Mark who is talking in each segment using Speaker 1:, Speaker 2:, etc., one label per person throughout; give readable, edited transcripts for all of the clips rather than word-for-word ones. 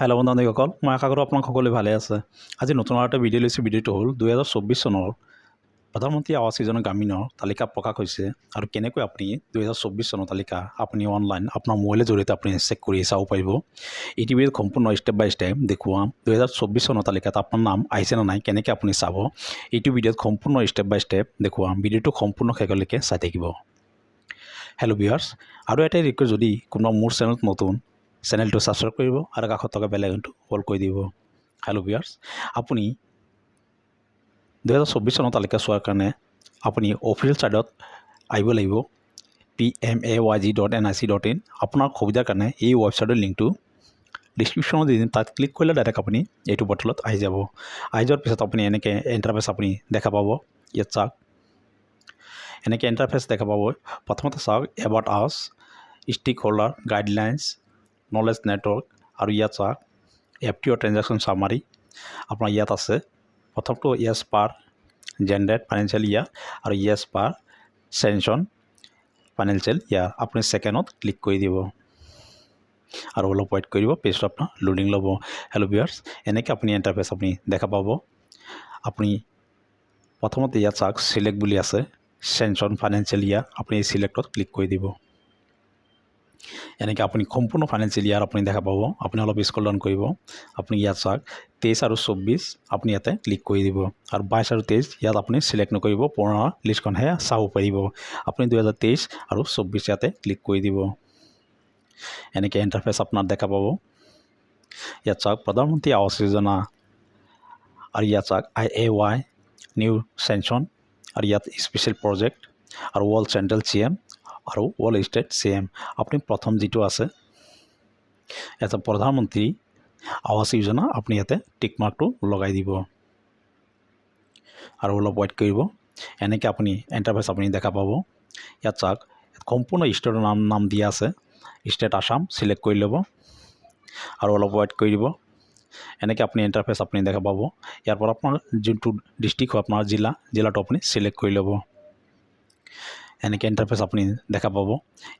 Speaker 1: Hello' বন্ধুসকল, মই আশা কৰোঁ আপোনালোক সকলোৱে ভালে আছে। আজি নতুন এটা ভিডিঅ' লৈছোঁ। ভিডিঅ'টো হ'ল 2024 চনৰ প্ৰধানমন্ত্ৰী আৱাস যোজনা গ্ৰামীণৰ তালিকা প্ৰকাশ হৈছে আৰু কেনেকৈ আপুনি 2024 চনৰ তালিকা আপুনি অনলাইন আপোনাৰ মোবাইলৰ জৰিয়তে আপুনি চেক কৰি চাব পাৰিব। এই ভিডিঅ'ত সম্পূৰ্ণ ষ্টেপ বাই ষ্টেপ দেখুৱাম 2024 চনৰ তালিকাত আপোনাৰ নাম আহিছে নে নাই, কেনেকৈ আপুনি চাব। এইটো ভিডিঅ'ত সম্পূৰ্ণ ষ্টেপ বাই ষ্টেপ দেখুৱাম। ভিডিঅ'টো সম্পূৰ্ণ শেষলৈকে চাই থাকিব। হেল্ল' ভিউৱাৰ্ছ, আৰু এটা ৰিকুৱেষ্ট, যদি কোনোবা মোৰ চেনেলত নতুন, চেনেলটো ছাবস্ক্ৰাইব কৰিব আৰু কাষত থকা বেল আইকনটো অল কৰি দিব। হেল্ল' ভিউৱাৰ্ছ, আপুনি 2024 চনৰ তালিকা চোৱাৰ কাৰণে আপুনি অফিচিয়েল ছাইটত আহিব লাগিব, pmay.nic.in। আপোনাৰ সুবিধাৰ কাৰণে এই ৱেবছাইটৰ লিংকটো ডিছক্ৰিপশ্যনত দি দিম। তাত ক্লিক কৰিলে ডাইৰেক্ট আপুনি এইটো পৰ্টেলত আহি যাব। আহি যোৱাৰ পিছত আপুনি এনেকৈ ইণ্টাৰফেচ আপুনি দেখা পাব। ইয়াত চাওক, এনেকৈ ইণ্টাৰফেচ দেখা পাব। প্ৰথমতে চাওক এবাউট আছ, stakeholder, guidelines, knowledge network, আৰু ইয়াত চাওক FTO ট্ৰেনজেকশ্যন চামাৰি। আপোনাৰ ইয়াত আছে প্ৰথমটো ইয়েছ পাৰ জেনেৰেট ফাইনেন্সিয়েল ইয়াৰ আৰু ইয়েছ পাৰ চেনশ্যন ফাইনেন্সিয়েল ইয়াৰ। আপুনি ছেকেণ্ডত ক্লিক কৰি দিব আৰু অলপ ৱেইট কৰিব, পেজটো আপোনাৰ লোডিং ল'ব। হেল্ল' ভিউৱাৰ্ছ, এনেকৈ আপুনি ইণ্টাৰফেচ আপুনি দেখা পাব। আপুনি প্ৰথমতে ইয়াত চাওক চিলেক্ট বুলি আছে, চেনশ্যন ফাইনেন্সিয়েল ইয়াৰ। আপুনি এই চিলেক্টত ক্লিক কৰি দিব। এনেকৈ আপুনি সম্পূৰ্ণ ফাইনেন্সিয়েল ইয়াৰ আপুনি দেখা পাব। আপুনি অলপ স্ক্ৰল ডাউন কৰিব। আপুনি ইয়াত চাওক 23 আৰু 24, আপুনি ইয়াতে ক্লিক কৰি দিব আৰু 22 আৰু 23 ইয়াত আপুনি চিলেক্ট নকৰিব, পুৰণা লিষ্টখনহে চাব পাৰিব। আপুনি 2023 আৰু 24 ইয়াতে ক্লিক কৰি দিব। এনেকৈ ইণ্টাৰফেচ আপোনাৰ দেখা পাব। ইয়াত চাওক প্ৰধানমন্ত্ৰী আৱাস যোজনা, আৰু ইয়াত চাওক IAY নিউ চেনশ্যন, আৰু ইয়াত স্পেচিয়েল প্ৰজেক্ট আৰু ৱৰ্ল্ড চেণ্ট্ৰেল CM আৰু ৱৰ্ল্ড ষ্টেট CM। আপুনি প্ৰথম যিটো আছে এটা প্ৰধানমন্ত্ৰী আৱাস যোজনা, আপুনি ইয়াতে টিক মাৰ্কটো লগাই দিব আৰু অলপ ৱেইট কৰিব। এনেকৈ আপুনি ইণ্টাৰফেচ আপুনি দেখা পাব। ইয়াত চাওক সম্পূৰ্ণ ষ্টেটৰ নাম দিয়া আছে, ষ্টেট আসাম চিলেক্ট কৰি ল'ব আৰু অলপ ৱেইট কৰি দিব। এনেকৈ আপুনি ইণ্টাৰফেচ আপুনি দেখা পাব। ইয়াৰ পৰা আপোনাৰ যোনটো ডিষ্ট্ৰিক্ট হয়, আপোনাৰ জিলাটো আপুনি চিলেক্ট কৰি ল'ব। এনেকৈ ইণ্টাৰফেচ আপুনি দেখা পাব।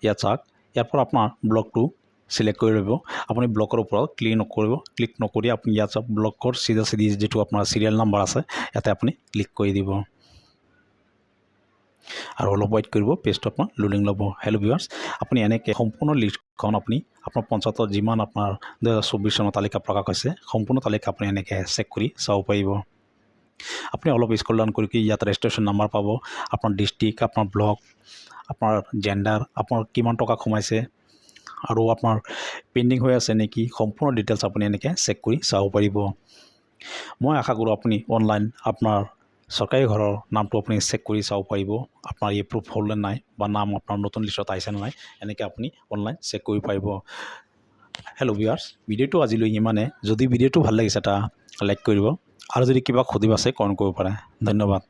Speaker 1: ইয়াত চাওক ইয়াৰ পৰা আপোনাৰ ব্লকটো চিলেক্ট কৰি ল'ব। আপুনি ব্লকৰ ওপৰত ক্লিক নকৰি আপুনি ইয়াত চাওক ব্লকৰ চিধা যিটো আপোনাৰ চিৰিয়েল নাম্বাৰ আছে ইয়াতে আপুনি ক্লিক কৰি দিব আৰু অলপ ৱেইট কৰিব, পেজটো আপোনাৰ লোডিং ল'ব। হেল্ল' ভিউৱাৰ্ছ, আপুনি এনেকৈ সম্পূৰ্ণ লিষ্টখন আপুনি আপোনাৰ পঞ্চায়তত যিমান আপোনাৰ 2024 চনৰ তালিকা প্ৰকাশ হৈছে, সম্পূৰ্ণ তালিকা আপুনি এনেকৈ চেক কৰি চাব পাৰিব। আপুনি অলপ স্ক্ৰল ডাউন কৰি ইয়াত ৰেজিষ্ট্ৰেশ্যন নাম্বাৰ পাব, আপোনাৰ ডিষ্ট্ৰিক্ট, আপোনাৰ ব্লক, আপোনাৰ জেণ্ডাৰ, আপোনাৰ কিমান টকা সোমাইছে আৰু আপোনাৰ পেণ্ডিং হৈ আছে নেকি, সম্পূৰ্ণ ডিটেইলছ আপুনি এনেকৈ চেক কৰি চাব পাৰিব। মই আশা কৰোঁ আপুনি অনলাইন আপোনাৰ চৰকাৰী ঘৰৰ নামটো আপুনি চেক কৰি চাব পাৰিব, আপোনাৰ এপ্ৰুভ হ'ল নে নাই বা নাম আপোনাৰ নতুন লিষ্টত আহিছে নে নাই। এনেকৈ আপুনি অনলাইন চেক কৰিব পাৰিব। হেল্ল' ভিউৱাৰ্ছ, ভিডিঅ'টো আজিলৈ ইমানে। যদি ভিডিঅ'টো ভাল লাগিছে এটা লাইক কৰিব আৰু যদি কিবা সুধিব আছে কমেণ্ট কৰিব পাৰে। ধন্যবাদ।